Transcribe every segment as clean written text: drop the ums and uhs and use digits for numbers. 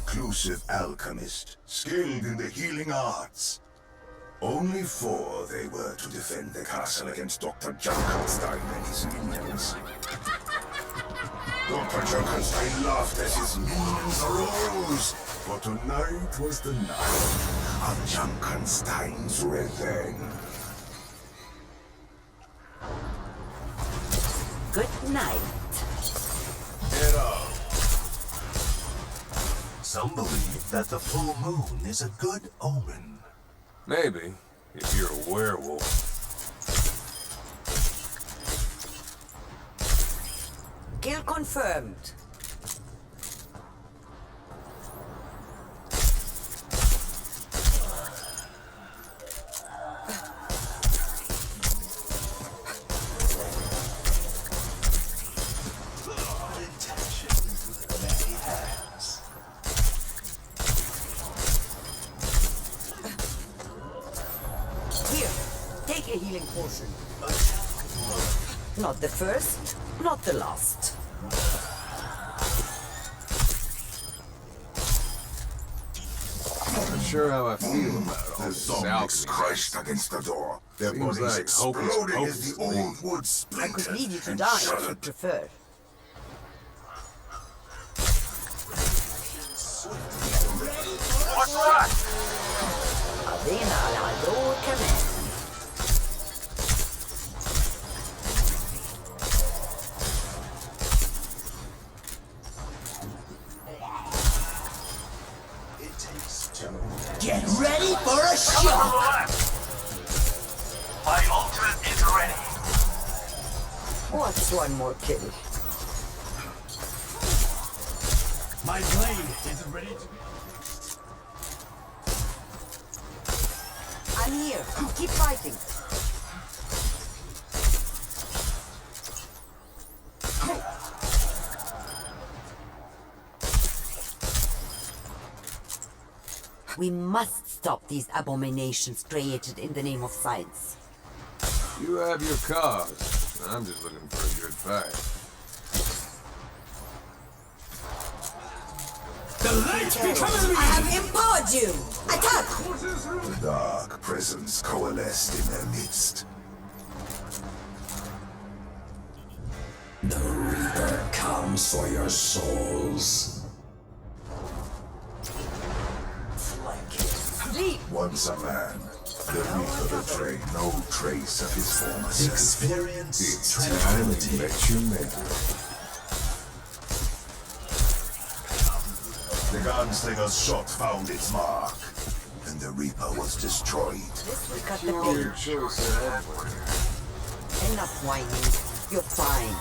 reclusive alchemist, skilled in the healing arts. Only 4 they were to defend the castle against Dr. Junkenstein and his minions. Dr. Junkenstein laughed as his minions arose, for tonight was the night of Junkenstein's revenge. Good night. Get up. Some believe that the full moon is a good omen. Maybe, if you're a werewolf. Kill confirmed. Here, take a healing potion. Not the first, not the last. Not sure how I feel about all The this zombies alchemy. crashed against the door. Their Seems bodies like hocus exploding pocus as to the me. old wood I splintered could leave you to and die if you shuddered. prefer. What's that? Adena alla your command. Get ready for a shock! My ultimate is ready. What's one more kill? My blade is ready to be... I'm here. Keep fighting. We must stop these abominations created in the name of science. You have your cause. I'm just looking for a good fight. The light becomes me! I have empowered you! Attack! The dark presence coalesced in their midst. The Reaper comes for your souls. Sleep! Once a man, the Reaper betrayed no trace of his former self. Experience It's time tranquility. to let you know. The gunslinger's shot found its mark, and the Reaper was destroyed. This will cut the Your pain. choice ahead. Enough whining. You're fine.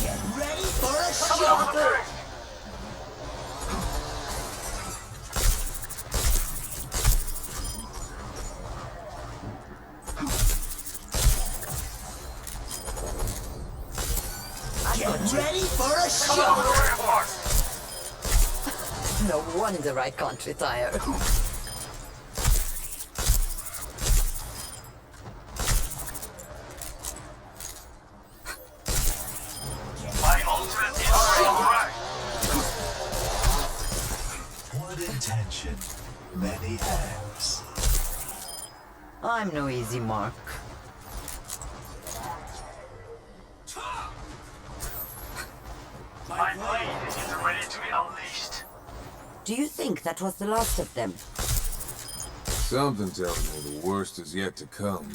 Get ready for a shock! Get ready for a shock! No wonder I can't retire. My ultimate is ready. One intention, many hands. I'm no easy mark. My blade is ready to be unleashed. Do you think that was the last of them? Something tells me the worst is yet to come.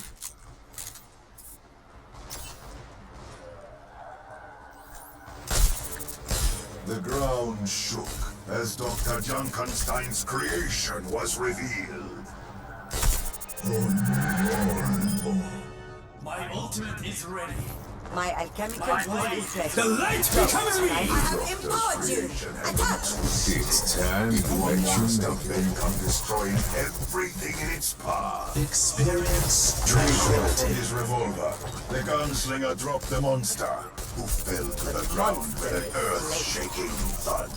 The ground shook as Dr. Junkenstein's creation was revealed. My ultimate is ready. My alchemical boost is ready. The light becomes me! I have empowered you! Attack! It's time to One let you monster make it. then come destroying everything in its path. Experience From tranquility. his revolver, the gunslinger dropped the monster, who fell to the ground with an earth-shaking thud.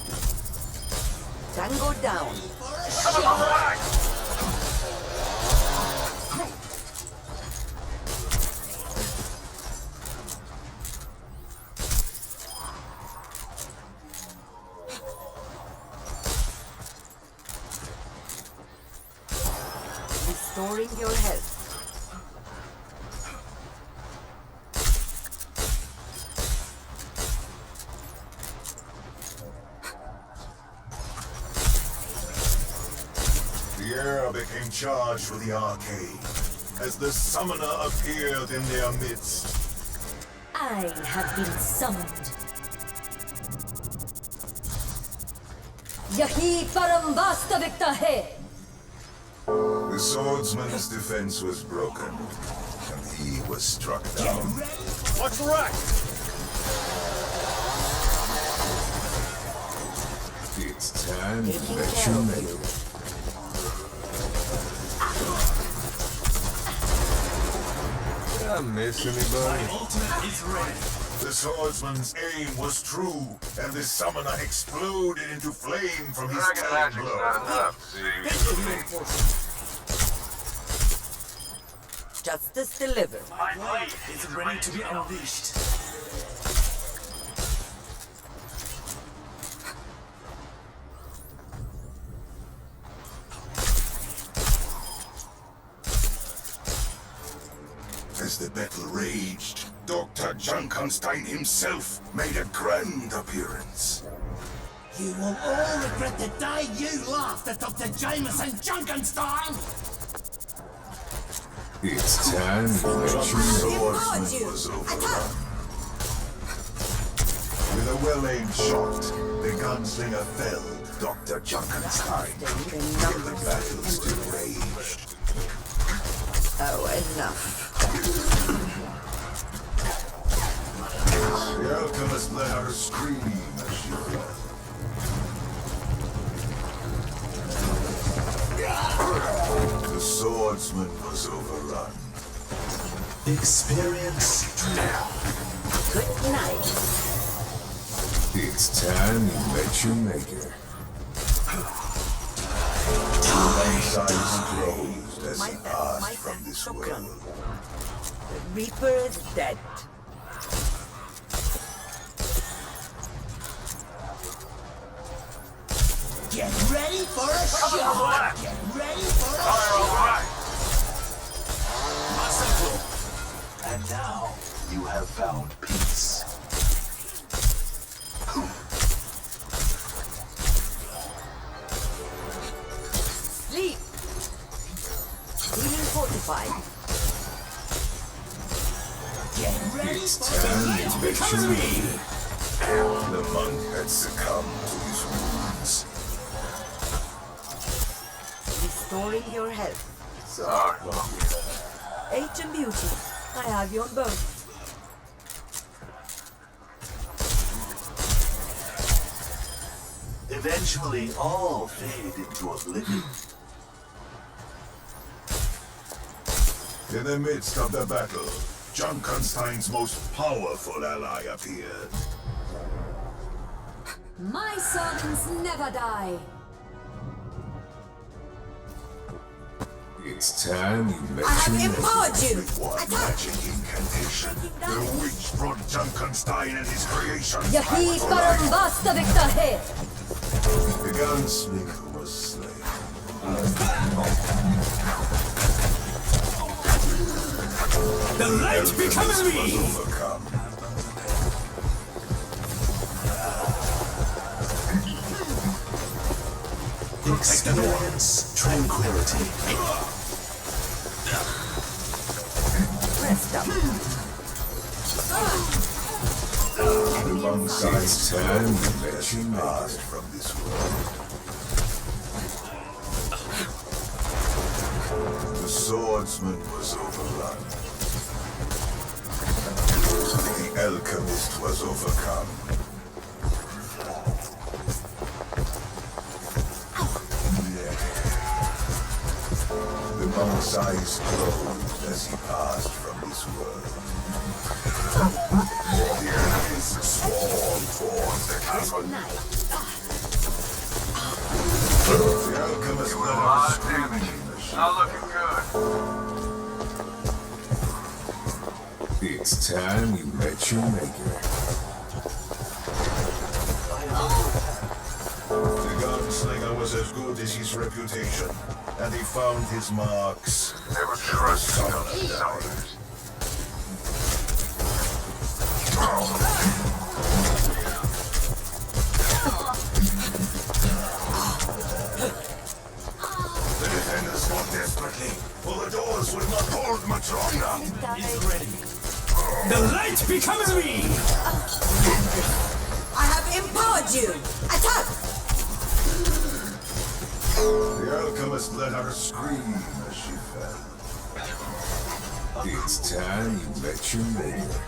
Tango down. Restoring your health. The air became charged with the arcane, as the summoner appeared in their midst. I have been summoned. Yahi param vastavik hai. The swordsman's defense was broken, and he was struck down. What's right? It's time to Taking let care you of make you. it. Did I miss anybody? Ultimate is ready. The swordsman's aim was true, and the summoner exploded into flame from his own blow. Justice delivered. My blade is ready to be unleashed. As the battle raged, Dr. Junkenstein himself made a grand appearance. You will all regret the day you laughed at Dr. Jameson Junkenstein! It's time to let The you make swordsman you. was overrun. With a well-aimed shot, the gunslinger felled Dr. Junkenstein. Yet the battle still raged. Oh, enough. The alchemist let out a scream as she fell. The swordsman was overrun. Experience Good night. It's time to let you make it. His eyes closed as My he bad, passed my from bad. this Shukran. world. The Reaper is dead. Get ready for a shot! Get ready for a shot! and now you have found peace. Sleep. Healing fortified. Get ready It's for time to let you make it. The monk had succumbed to his wounds. Restoring your health. Sorry. Age and beauty. I have you on both. Eventually all fade into oblivion. In the midst of the battle, Junkenstein's most powerful ally appeared. My servants never die. It's time to I let have you make it. empowered you. With one Attack. magic incantation, the witch brought Junkenstein and his creations back Yahi to param life. vastavik hai. The gunslinger was slain. The light becomes Was me! overcome. Experience tranquility. Rest up. The monk's eyes It's time to closed let as you he make passed it. from this world. The swordsman was overrun. The alchemist was overcome. The monk's eyes closed as he passed from this world. The enemies swarmed towards the castle. The alchemist let out a scream. Not looking good. It's time you met your maker. The gunslinger was as good as his reputation, and he found his marks. They were trusting themselves. The defenders fought desperately, for the doors would not hold much longer. Is ready. The light becomes me! I have empowered you! Attack! The alchemist let out a scream as she fell. It's time you met your maker.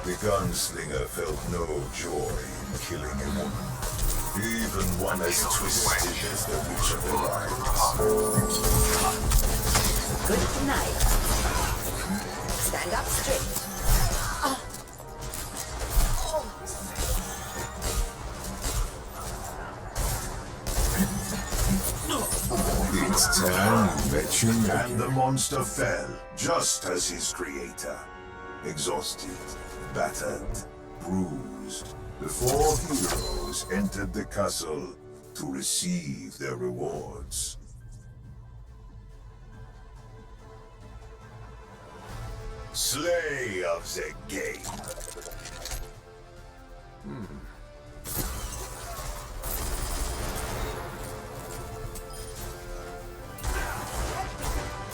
The gunslinger felt no joy in killing a woman, even one as twisted as the Witch of the Wilds. Good night. Stand up straight. It's time you met your maker. And the monster fell, just as his creator. Exhausted, battered, bruised, the four heroes entered the castle to receive their rewards. Slay of the game.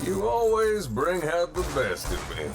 You always bring out the best in me.